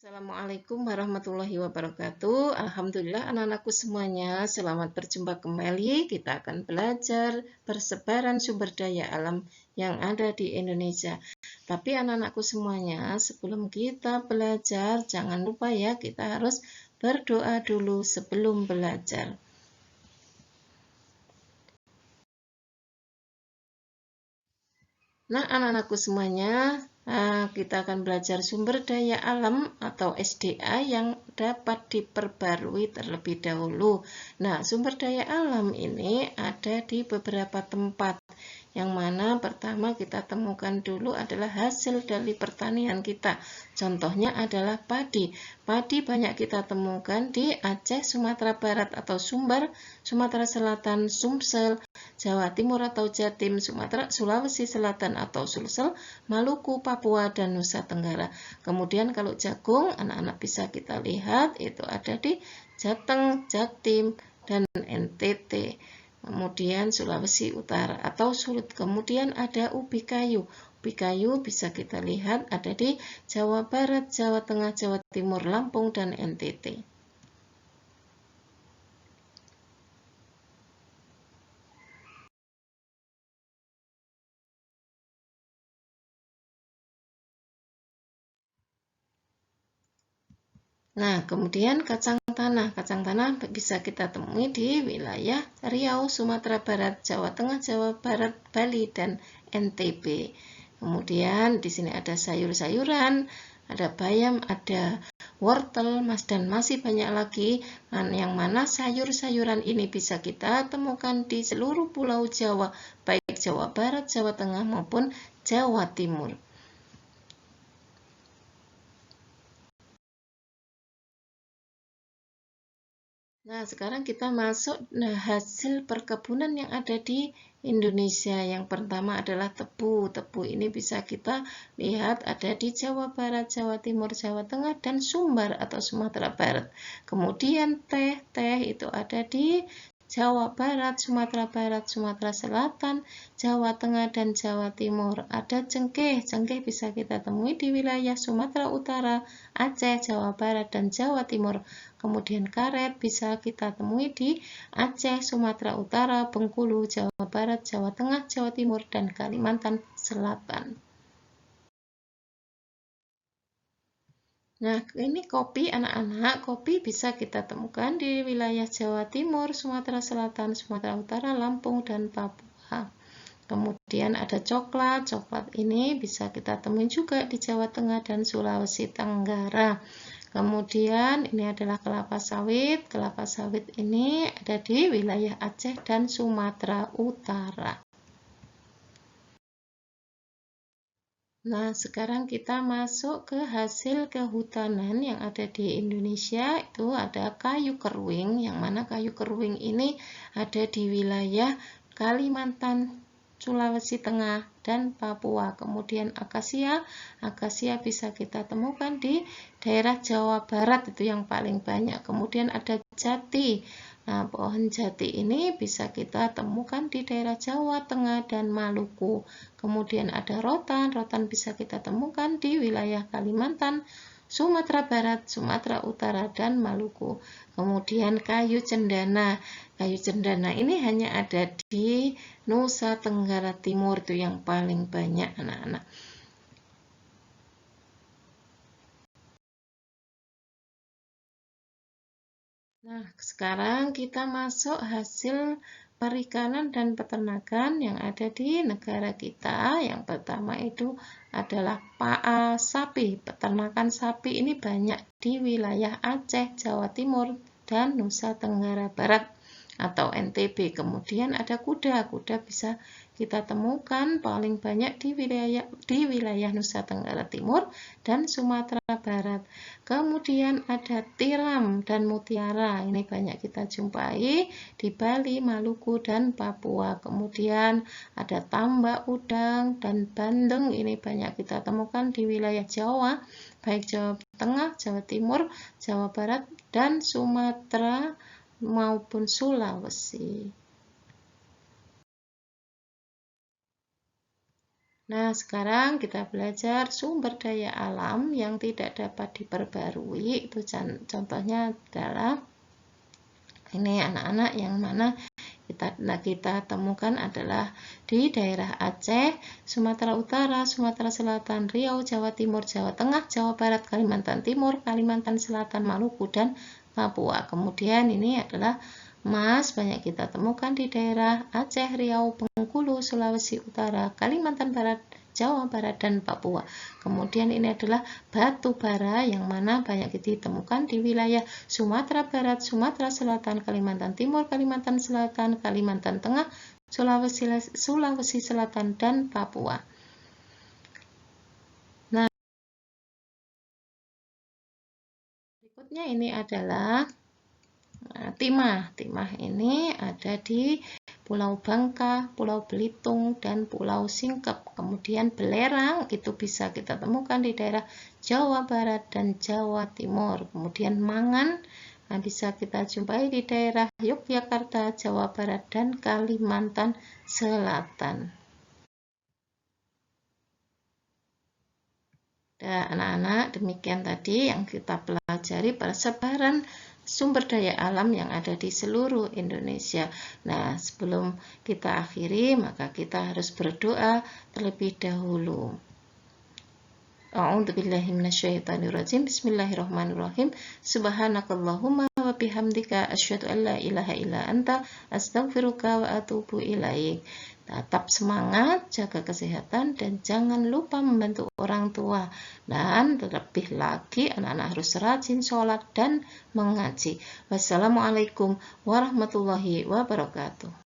Assalamualaikum warahmatullahi wabarakatuh. Alhamdulillah anak-anakku semuanya, selamat berjumpa kembali. Kita akan belajar persebaran sumber daya alam yang ada di Indonesia. Tapi anak-anakku semuanya, sebelum kita belajar, jangan lupa ya, kita harus berdoa dulu sebelum belajar. Nah, anak-anakku semuanya, kita akan belajar sumber daya alam atau SDA yang dapat diperbarui terlebih dahulu. Nah, sumber daya alam ini ada di beberapa tempat. Yang mana pertama kita temukan dulu adalah hasil dari pertanian kita. Contohnya adalah padi. Padi banyak kita temukan di Aceh, Sumatera Barat atau Sumbar, Sumatera Selatan, Sumsel, Jawa Timur atau Jatim, Sumatera, Sulawesi Selatan atau Sulsel, Maluku, Papua, dan Nusa Tenggara. Kemudian kalau jagung, anak-anak bisa kita lihat itu ada di Jateng, Jatim, dan NTT. Kemudian Sulawesi Utara atau Sulut. Kemudian ada ubi kayu. Ubi kayu bisa kita lihat ada di Jawa Barat, Jawa Tengah, Jawa Timur, Lampung, dan NTT. Nah, kemudian kacang tanah. Kacang tanah bisa kita temui di wilayah Riau, Sumatera Barat, Jawa Tengah, Jawa Barat, Bali, dan NTB. Kemudian di sini ada sayur-sayuran, ada bayam, ada wortel, dan masih banyak lagi yang mana sayur-sayuran ini bisa kita temukan di seluruh pulau Jawa, baik Jawa Barat, Jawa Tengah maupun Jawa Timur. Nah, sekarang kita masuk hasil perkebunan yang ada di Indonesia. Yang pertama adalah tebu. Tebu ini bisa kita lihat ada di Jawa Barat, Jawa Timur, Jawa Tengah, dan Sumbar atau Sumatera Barat. Kemudian teh itu ada di Jawa Barat, Sumatera Selatan, Jawa Tengah, dan Jawa Timur. Ada cengkeh. Cengkeh bisa kita temui di wilayah Sumatera Utara, Aceh, Jawa Barat, dan Jawa Timur. Kemudian karet bisa kita temui di Aceh, Sumatera Utara, Bengkulu, Jawa Barat, Jawa Tengah, Jawa Timur, dan Kalimantan Selatan. Nah, ini kopi anak-anak. Kopi bisa kita temukan di wilayah Jawa Timur, Sumatera Selatan, Sumatera Utara, Lampung, dan Papua. Kemudian ada coklat. Coklat ini bisa kita temui juga di Jawa Tengah dan Sulawesi Tenggara. Kemudian ini adalah kelapa sawit. Kelapa sawit ini ada di wilayah Aceh dan Sumatera Utara. Nah, sekarang kita masuk ke hasil kehutanan yang ada di Indonesia. Itu ada kayu keruing, yang mana kayu keruing ini ada di wilayah Kalimantan, Sulawesi Tengah, dan Papua. Kemudian akasia bisa kita temukan di daerah Jawa Barat, itu yang paling banyak. Kemudian ada jati. Nah, pohon jati ini bisa kita temukan di daerah Jawa Tengah dan Maluku. Kemudian ada rotan. Rotan bisa kita temukan di wilayah Kalimantan, Sumatera Barat, Sumatera Utara, dan Maluku. Kemudian kayu cendana. Kayu cendana ini hanya ada di Nusa Tenggara Timur, itu yang paling banyak anak-anak. Nah, sekarang kita masuk hasil perikanan dan peternakan yang ada di negara kita. Yang pertama itu adalah sapi. Peternakan sapi ini banyak di wilayah Aceh, Jawa Timur, dan Nusa Tenggara Barat atau NTB. Kemudian ada kuda. Kuda bisa kita temukan paling banyak di wilayah Nusa Tenggara Timur dan Sumatera Barat. Kemudian ada tiram dan mutiara. Ini banyak kita jumpai di Bali, Maluku, dan Papua. Kemudian ada tambak udang dan bandeng. Ini banyak kita temukan di wilayah Jawa, baik Jawa Tengah, Jawa Timur, Jawa Barat, dan Sumatera maupun Sulawesi. Nah, sekarang kita belajar sumber daya alam yang tidak dapat diperbarui. Itu contohnya adalah ini anak-anak yang mana kita temukan adalah di daerah Aceh, Sumatera Utara, Sumatera Selatan, Riau, Jawa Timur, Jawa Tengah, Jawa Barat, Kalimantan Timur, Kalimantan Selatan, Maluku, dan Papua. Kemudian ini adalah emas banyak kita temukan di daerah Aceh, Riau, Bengkulu, Sulawesi Utara, Kalimantan Barat, Jawa Barat, dan Papua. Kemudian ini adalah batu bara yang mana banyak ditemukan di wilayah Sumatera Barat, Sumatera Selatan, Kalimantan Timur, Kalimantan Selatan, Kalimantan Tengah, Sulawesi Selatan, dan Papua. Nah, berikutnya ini adalah timah. Timah ini ada di Pulau Bangka, Pulau Belitung, dan Pulau Singkep. Kemudian belerang itu bisa kita temukan di daerah Jawa Barat dan Jawa Timur. Kemudian mangan bisa kita jumpai di daerah Yogyakarta, Jawa Barat, dan Kalimantan Selatan. Dan anak-anak, demikian tadi yang kita pelajari persebaran sumber daya alam yang ada di seluruh Indonesia. Nah, sebelum kita akhiri, maka kita harus berdoa terlebih dahulu. A'udzubillahi minasyaitonirrajim. Bismillahirrahmanirrahim. Subhanakallahumma wa bihamdika asyhadu an la ilaha illa anta astaghfiruka wa atubu ilaik. Tetap semangat, jaga kesehatan, dan jangan lupa membantu orang tua. Dan terlebih lagi anak-anak harus rajin sholat dan mengaji. Wassalamualaikum warahmatullahi wabarakatuh.